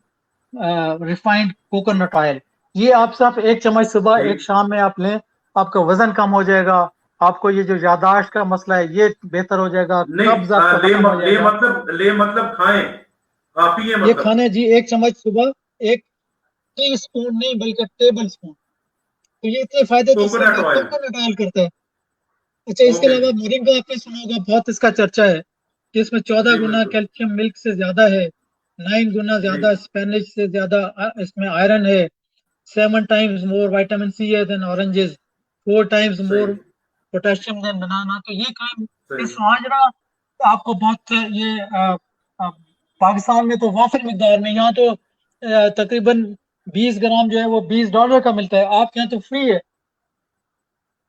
refined coconut oil. ये आप सिर्फ 1 चम्मच सुबह, एक ठीक। शाम में आप लें, आपका वजन कम हो जाएगा। आपको ये जो यादाश्त का मसला है ये बेहतर हो जाएगा, नहीं, कब्ज आपका खत्म हो जाएगा। ले मतलब खाएं, आप पिए ये मतलब। खाने जी 1 चम्मच सुबह, एक टी स्पून नहीं बल्कि टेबल स्पून। तो ये इतने फायदे तो सिर्फ कोकोनट एक ऑयल। कोकोनट ऑयल करता है। अच्छा, इसके ओके। अलावा मोरिंगा आपने सुना होगा, बहुत इसका चर्चा है कि इसमें 14 गुना बिल्कुल। कैल्शियम मिल्क से ज्यादा है, 9 गुना जी, ज्यादा स्पेनिश से ज्यादा इसमें आयरन है, 7 टाइम्स मोर विटामिन सी है देन ऑरेंजेस, 4 टाइम्स सही, मोर पोटेशियम देन बनाना। तो ये काम सही। इस माजरा आपको बहुत ये पाकिस्तान में तो वाफिर मिकदार में, यहाँ तो तकरीबन 20 ग्राम जो है वो $20 का मिलता है, आपके यहाँ तो फ्री है।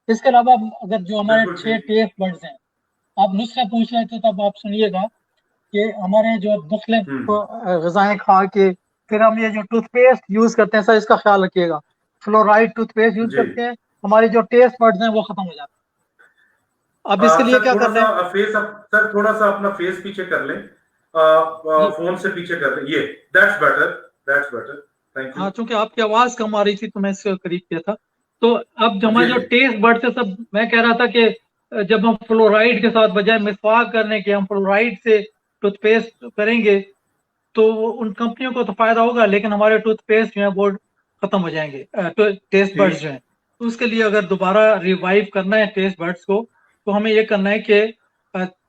इसके अलावा अगर जो हमारे बिल्कुल 6 ठीक। टेस्ट बड्स हैं, आप नुस्खा पूछ रहे थे तब आप सुनिएगा कि हमारे जो मुख्तलिफ हम्म। गजाएं खा के फिर हम ये जो टूथपेस्ट यूज करते हैं सर, इसका ख्याल रखिएगा। फ्लोराइड टूथपेस्ट यूज जी। करते हैं, हमारी जो टेस्ट बड्स हैं वो खत्म हो जाते हैं। अब इसके लिए सर क्या थोड़ा करना सा है फेस सर थोड़ा सा अपना फेस पीछे कर लें, जी। फोन से पीछे कर लें, ये that's better, that's better. Thank you. हाँ, चूंकि आपकी आवाज कम आ रही थी तो मैं इसके करीब किया था। तो अब जो जी, हमारे जो जी, टेस्ट बड्स है सब, मैं कह रहा था कि जब हम फ्लोराइड के साथ बजाय मिसवाक करने के हम फ्लोराइड से टूथपेस्ट करेंगे तो उन कंपनियों को तो फायदा होगा, लेकिन हमारे टूथपेस्ट जो है वो खत्म हो जाएंगे, तो टेस्ट बड्स ठीक, जो हैं। तो उसके लिए अगर दोबारा रिवाइव करना है टेस्ट बड्स को, तो हमें ये करना है कि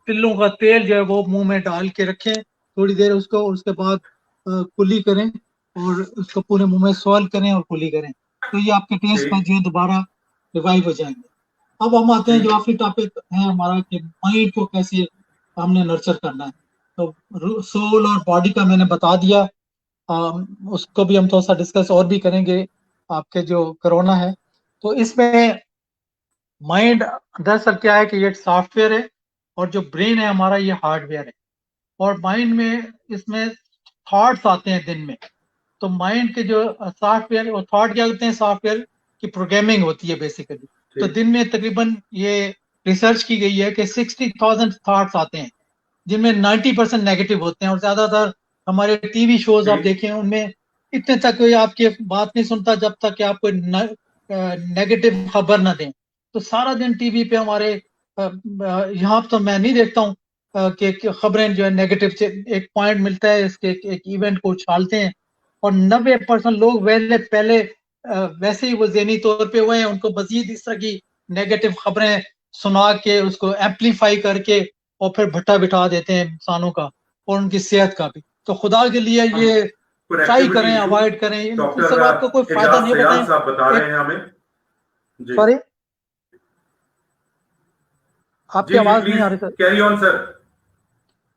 तिलों का तेल जो है वो मुंह में डाल के रखें थोड़ी देर उसको, और उसके बाद कुली करें और उसको पूरे मुंह में सॉल्व करें और कुली करें, तो ये आपके टेस्ट बड्स ठीक, जो है दोबारा रिवाइव हो जाएंगे। अब हम आते हैं जो ठीक। आखिरी टॉपिक है हमारा, कि माइंड को कैसे हमने नर्चर करना है। तो सोल और बॉडी का मैंने बता दिया, उसको भी हम थोड़ा सा डिस्कस और भी करेंगे। आपके जो कोरोना है, तो इसमें माइंड दरअसल क्या है कि ये सॉफ्टवेयर है, और जो ब्रेन है हमारा ये हार्डवेयर है। और माइंड में इसमें थॉट्स आते हैं दिन में। तो माइंड के जो सॉफ्टवेयर और थॉट क्या होते हैं, सॉफ्टवेयर की प्रोग्रामिंग होती है बेसिकली। तो ठीक, दिन में तकरीबन ये रिसर्च की गई है कि 60,000 थॉट्स आते हैं, जिनमें 90% नेगेटिव होते हैं। और ज्यादातर हमारे टीवी शोज आप ठीक, देखें उनमें इतने तक कोई आपकी बात नहीं सुनता जब तक कि आप कोई नेगेटिव खबर ना दें। तो सारा दिन टीवी पे हमारे यहाँ तो मैं नहीं देखता हूँ कि खबरें जो है नेगेटिव से, एक पॉइंट मिलता है इसके, एक इवेंट को उछालते हैं। और 90% लोग पहले पहले वैसे ही वो ज़हनी तौर पे हुए हैं, उनको मजीद इस तरह की नेगेटिव खबरें सुना के उसको एम्पलीफाई करके और फिर भट्टा बिठा देते हैं इंसानों का और उनकी सेहत का भी। तो खुदा के लिए हम ये ट्राई कनेक्टिविटी करें, इशू, अवॉइड करें, इनसे डॉक्टर सब आपको कोई फायदा एजाज नहीं सयाल बताएं। साहब बता रहे एक, हैं हमें। जी, सॉरी, आपकी जी, जी, आवाज नहीं प्लीज आ रही सर। Carry on sir.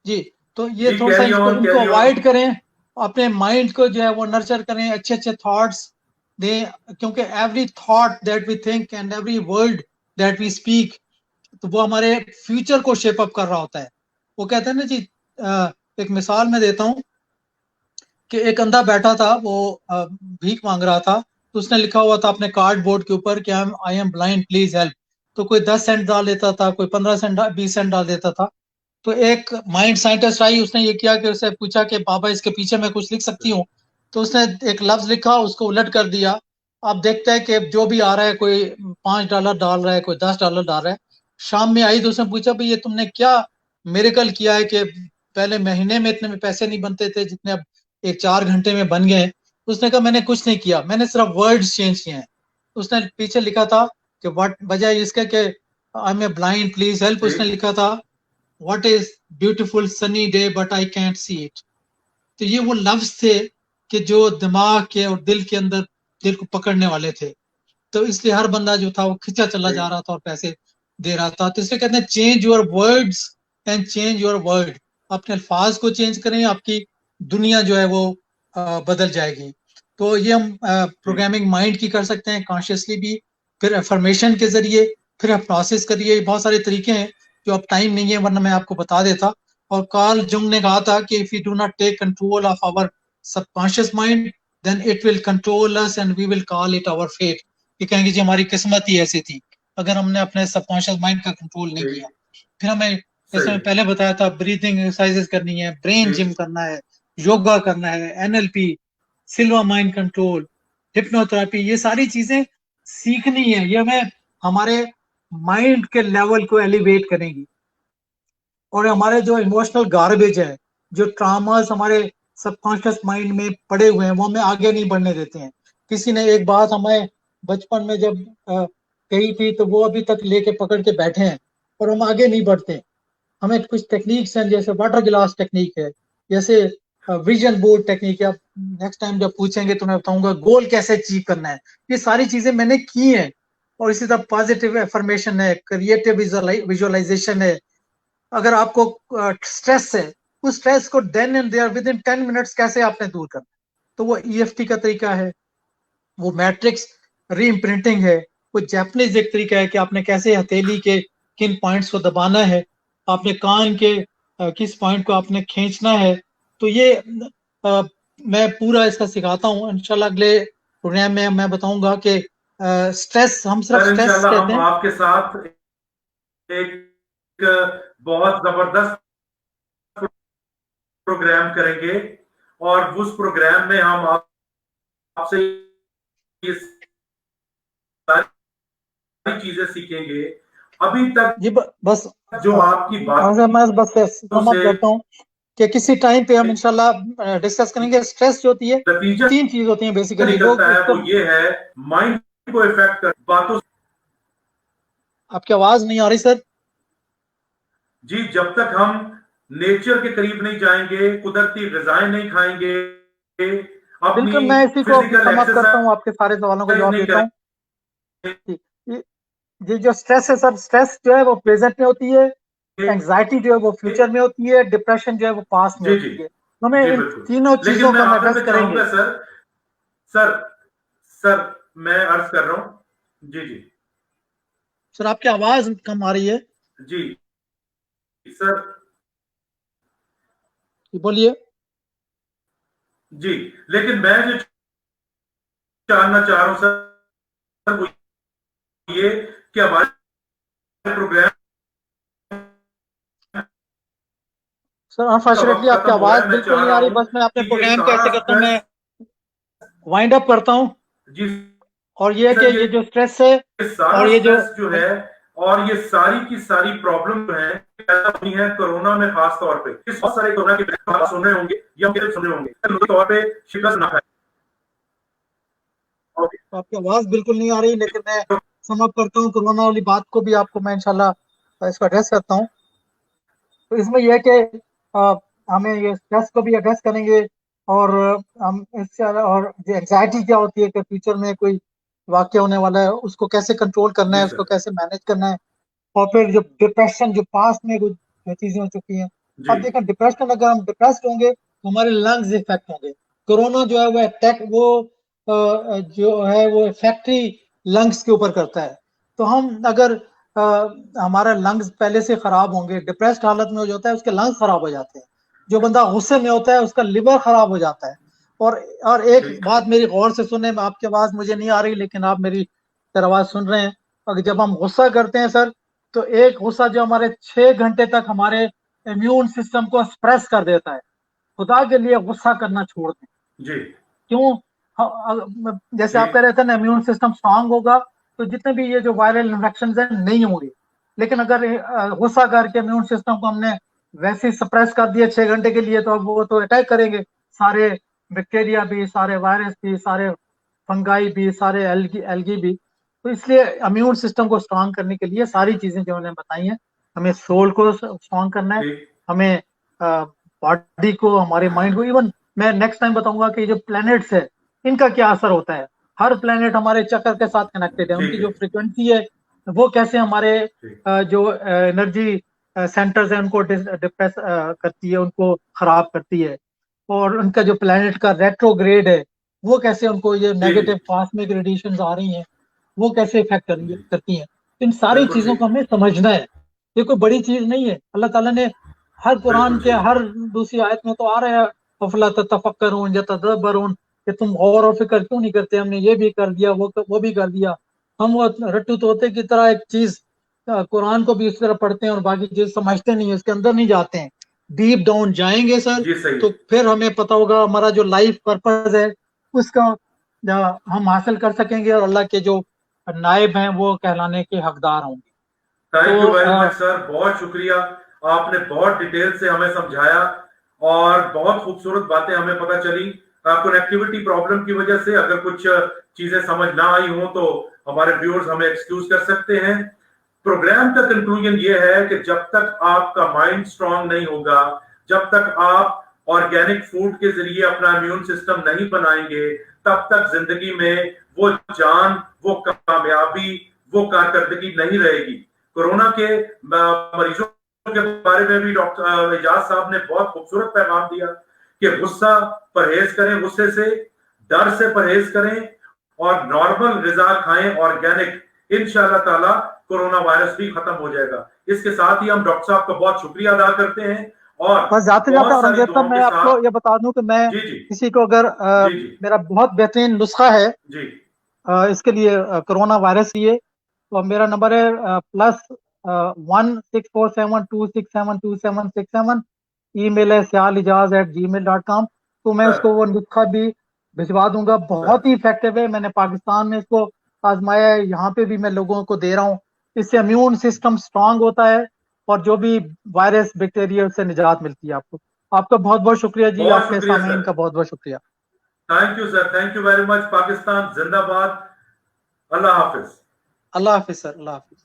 जी, तो ये जी, थोड़ा सा कैरी इसको ऑन, इनको कैरी ऑन। अवॉइड करें, अपने माइंड को जो है वो नर्चर करें, अच्छे अच्छे थॉट्स दें, क्योंकि every thought that we think and every word that we speak, तो वो हमारे फ्यूचर को शेप अप कर रहा होता है। वो कहते हैं ना जी, एक मिसाल मैं देता हूँ कि एक अंधा बैठा था, वो भीख मांग रहा था। तो उसने लिखा हुआ था अपने कार्डबोर्ड के ऊपर कि I M blind please help. तो कोई 10 सेंट डाल देता था, कोई 15 सेंट, 20 सेंट डाल देता था। तो एक माइंड साइंटिस्ट आई, उसने ये किया कि उससे पूछा कि बाबा इसके पीछे मैं कुछ लिख सकती हूँ। तो उसने एक लफ्ज लिखा, उसको उलट कर दिया। अब देखता है कि जो भी आ रहा है, कोई $5 डाल रहा है, कोई $10 डाल रहा है। शाम में आई तो उसने पूछा भाई ये तुमने क्या मिरेकल किया है कि पहले महीने में इतने में पैसे नहीं बनते थे जितने अब एक 4 घंटे में बन गए। उसने कहा मैंने कुछ नहीं किया, मैंने सिर्फ वर्ड्स चेंज किए हैं। उसने पीछे लिखा था कि व्हाट, बजाय इसके कि I am a blind please help, उसने लिखा था what is beautiful sunny day but I can't see it. तो ये वो लफ्ज थे कि जो दिमाग के और दिल के अंदर, दिल को पकड़ने वाले थे। तो इसलिए हर बंदा जो था वो खिंचा चला जा रहा था और पैसे दे रहा था। तो इसलिए कहते हैं change your words and change your world. अपने अल्फाज को चेंज करें, आपकी दुनिया जो है वो बदल जाएगी। तो ये हम प्रोग्रामिंग माइंड की कर सकते हैं, कॉन्शियसली भी, फिर अफर्मेशन के जरिए, फिर आप प्रोसेस करिए। बहुत सारे तरीके हैं जो अब टाइम नहीं है वरना मैं आपको बता देता। और कार्ल जंग ने कहा था कि if you do not take control of our subconscious mind then it will control us and we will call it our fate. ये कहेंगे जी हमारी किस्मत ही ऐसी थी अगर हमने अपने सबकॉन्शियस माइंड का कंट्रोल नहीं किया। फिर हमें, जैसे मैं पहले बताया था, ब्रीथिंग एक्सरसाइजेस करनी है, ब्रेन जिम करना है, योगा करना है, एनएलपी, सिल्वा माइंड कंट्रोल, हिप्नोथेरेपी, ये सारी चीजें सीखनी है। ये हमें हमारे माइंड के लेवल को एलिवेट करेंगी। और हमारे जो इमोशनल गार्बेज है, जो ट्रामास हमारे सबकॉन्शियस माइंड में पड़े हुए हैं, वो हमें आगे नहीं बढ़ने देते हैं। किसी ने एक बात हमें बचपन में जब कही थी तो वो अभी तक लेके पकड़ के बैठे हैं और हम आगे नहीं बढ़ते। हमें कुछ टेक्निक्स हैं, जैसे वाटर गिलास टेक्निक है, जैसे विजन बोर्ड टेक्निक है। आप नेक्स्ट टाइम जब पूछेंगे तो मैं बताऊंगा गोल कैसे अचीव करना है। ये सारी चीजें मैंने की हैं। और इसी तरह पॉजिटिव एफर्मेशन है, क्रिएटिव विजुअलाइजेशन है। अगर आपको स्ट्रेस है, उस स्ट्रेस को then and there within 10 minutes कैसे आपने दूर करना है, तो वो ईएफटी का तरीका है, वो मैट्रिक्स री इम्प्रिंटिंग है, वो जैपनीज एक तरीका है कि आपने कैसे हथेली के किन पॉइंट्स को दबाना है, आपने कान के किस पॉइंट को आपने खींचना है। तो ये मैं पूरा इसका सिखाता हूँ। इंशाल्लाह अगले प्रोग्राम में मैं बताऊंगा कि स्ट्रेस, हम सिर्फ सर स्ट्रेस इंशाल्लाह कहते हम हैं। आपके साथ एक बहुत जबरदस्त प्रोग्राम करेंगे और उस प्रोग्राम में हम आपसे ये सारी चीजें सीखेंगे। अभी तक जी बस जो आपकी बात मैं बस समाप्त से करता हूँ कि किसी टाइम पे हम इंशाल्लाह डिस्कस करेंगे। स्ट्रेस जो होती है, नतीजा तीन चीज होती है बेसिकली। निकलता लोग है इसको, वो ये है, माइंड को इफेक्ट कर बातों। आपकी आवाज नहीं आ रही सर। जी, जब तक हम नेचर के करीब नहीं जाएंगे, कुदरती ग़िज़ाएं नहीं खाएंगे, अपनी बिल्कुल, मैं इसी को फिजिकल समाप्त करता हूँ, एक्सरसाइज आपके सारे सवालों का जवाब नहीं देता हूँ। करेंगे, ये ये जो स्ट्रेस है सर, स्ट्रेस जो है वो प्रेजेंट में होती है, एंजाइटी जो है वो फ्यूचर में होती है, डिप्रेशन जो है वो पास्ट में जी जी होती है। तो हमें जी इन बिल्कुल। तीनों लेकिन चीजों मैं को हम आखिर एड्रेस में करेंगे। चाहूंगा सर, सर सर मैं अर्ज कर रहा हूं। जी जी सर आपकी आवाज कम आ रही है, जी सर। बोलिए। जी, लेकिन मैं जो जानना चाह रहा हूं सर वो ये कि हमारे प्रोग्राम सर का अनफॉर्चुनेटली वक्त आपकी खत्म हो रहा आवाज है। मैं बिल्कुल चाह नहीं रहा आ रही। हूं बस मैं अपने कि ये प्रोग्राम को सारा ऐसे करता हूँ, मैं स्ट्रेस, वाइंड अप करता हूँ। जी और ये है कि सर, ये जो स्ट्रेस है ये सारा और ये जो, स्ट्रेस जो है और ये सारी की सारी प्रॉब्लम जो है पैदा हुई है कोरोना में, खास तौर पे इस बहुत सारे कोरोना के बात सुन रहे होंगे या फिर सुन रहे होंगे तौर पे शिकस्त ना खाए। तो आपकी आवाज बिल्कुल नहीं आ रही, लेकिन मैं समाप्त करता हूँ। कोरोना वाली बात को भी आपको मैं इंशाल्लाह इसको एड्रेस करता हूँ। तो इसमें यह है कि हमें ये स्ट्रेस को भी एड्रेस करेंगे। और हम इससे, और जो एंजाइटी क्या होती है कि फ्यूचर में कोई वाक्य होने वाला है, उसको कैसे कंट्रोल करना जी है, सर। उसको कैसे मैनेज करना है। और फिर जो डिप्रेशन, जो पास्ट में कुछ जो चीजें हो चुकी हैं, जी अब देखें डिप्रेशन, अगर हम डिप्रेस्ड होंगे तो हमारे लंग्स इफेक्ट होंगे। कोरोना जो है वो अटैक, वो जो है वो फैक्ट्री लंग्स के ऊपर करता है। तो हम अगर हमारा लंग्स पहले से खराब होंगे, डिप्रेस्ड हालत में हो जाता है, उसके लंग्स खराब हो जाते हैं। जो बंदा गुस्से में होता है उसका लिवर खराब हो जाता है। और एक ठीक। बात मेरी गौर से सुने, आपकी आवाज मुझे नहीं आ रही लेकिन आप मेरी फिर आवाज सुन रहे हैं। अगर जब हम गुस्सा करते हैं सर, तो एक गुस्सा जो हमारे 6 घंटे तक हमारे इम्यून सिस्टम को स्प्रेस कर देता है। खुदा के लिए गुस्सा करना छोड़ दें। जी क्यों? जैसे जी आप कह रहे थे ना, इम्यून सिस्टम स्ट्रांग होगा तो जितने भी ये जो वायरल इन्फेक्शन है नहीं होंगे। लेकिन अगर गुस्सा करके इम्यून सिस्टम को हमने वैसे ही सप्रेस कर दिया 6 घंटे के लिए, तो अब वो तो अटैक करेंगे। सारे बैक्टीरिया भी, सारे वायरस भी, सारे फंगाई भी, सारे एल्गी एल्गी भी। तो इसलिए इम्यून सिस्टम को स्ट्रांग करने के लिए सारी चीजें जो उन्होंने बताई हैं, हमें सोल को स्ट्रांग करना है, ठीक हमें बॉडी को, हमारे माइंड को, इवन मैं नेक्स्ट टाइम बताऊंगा कि जो प्लैनेट्स है इनका क्या असर होता है। हर प्लैनेट हमारे चक्र के साथ कनेक्टेड है, ठीक उनकी है जो फ्रीक्वेंसी है वो कैसे हमारे ठीक जो एनर्जी सेंटर्स है उनको डिप्रेस करती है, उनको खराब करती है। और उनका जो प्लैनेट का रेट्रोग्रेड है वो कैसे उनको, ये जी नेगेटिव जी कॉस्मिक रेडिएशंस आ रही हैं वो कैसे इफेक्ट जी करती हैं। तो इन सारी बिल्कुल चीजों ठीक को हमें समझना है। ये कोई बड़ी चीज नहीं है। अल्लाह ताला ने हर कुरान बिल्कुल के ठीक हर दूसरी आयत में तो आ रहा है, अफला ततफक्करून या तदब्बरून, कि तुम गौर और फिक्र क्यों नहीं करते, हमने ये भी कर दिया, वो भी कर दिया। हम वो रट्टू तोते की तरह एक चीज कुरान को भी उस तरह पढ़ते हैं और बाकी चीज समझते नहीं है, उसके अंदर नहीं जाते हैं। डीप डाउन जाएंगे सर जी सही तो फिर हमें पता होगा हमारा जो लाइफ पर्पज है उसका हम हासिल कर सकेंगे और अल्लाह के जो नायब हैं वो कहलाने के हकदार होंगे। थैंक यू तो वेरी मच सर, बहुत शुक्रिया। आपने बहुत डिटेल से हमें समझाया और बहुत खूबसूरत बातें हमें पता चली। कनेक्टिविटी प्रॉब्लम की वजह से अगर कुछ चीजें समझ ना आई हो तो हमारे व्यूअर्स हमें एक्सक्यूज कर सकते हैं। प्रोग्राम का कंक्लूजन ये है कि जब तक आपका माइंड स्ट्रांग नहीं होगा, जब तक आप ऑर्गेनिक फूड के जरिए अपना इम्यून सिस्टम नहीं बनाएंगे, तब तक जिंदगी में वो जान, वो कामयाबी, वो कारकर्दगी नहीं रहेगी। कोरोना के मरीजों के बारे में भी डॉक्टर एजाज साहब ने बहुत खूबसूरत पैगाम दिया कि गुस्सा परहेज करें, गुस्से से, डर से परहेज करें और नॉर्मल ग़िज़ा खाएं, ऑर्गेनिक। इंशाअल्लाह ताला कोरोना वायरस भी खत्म हो जाएगा। इसके साथ ही हम डॉक्टर साहब का बहुत शुक्रिया अदा करते हैं और बस जाते जाते बहुत सारी औरंगजेब साहब दुआओं मैं के आपको साथ। ये बता दूं कि मैं जी जी किसी को अगर जी जी मेरा बहुत बेहतरीन नुस्खा है जी इसके लिए, कोरोना वायरस के लिए, तो मेरा नंबर है +1 6472672767। ईमेल है sialijaaz@gmail.com। तो मैं सर उसको वो नुस्खा भी भिजवा दूंगा। सर बहुत ही इफेक्टिव है, मैंने पाकिस्तान में इसको आजमाया है, यहाँ पे भी मैं लोगों को दे रहा हूँ। इससे इम्यून सिस्टम स्ट्रांग होता है और जो भी वायरस बैक्टीरिया से निजात मिलती है आपको। आपका बहुत बहुत शुक्रिया जी, बहुत आपके शुक्रिया सामीन सर। का बहुत बहुत शुक्रिया। Thank you sir, thank you very much. Pakistan जिंदाबाद। अल्लाह हाफिज। अल्लाह हाफिज सर, अल्लाह हाफिज।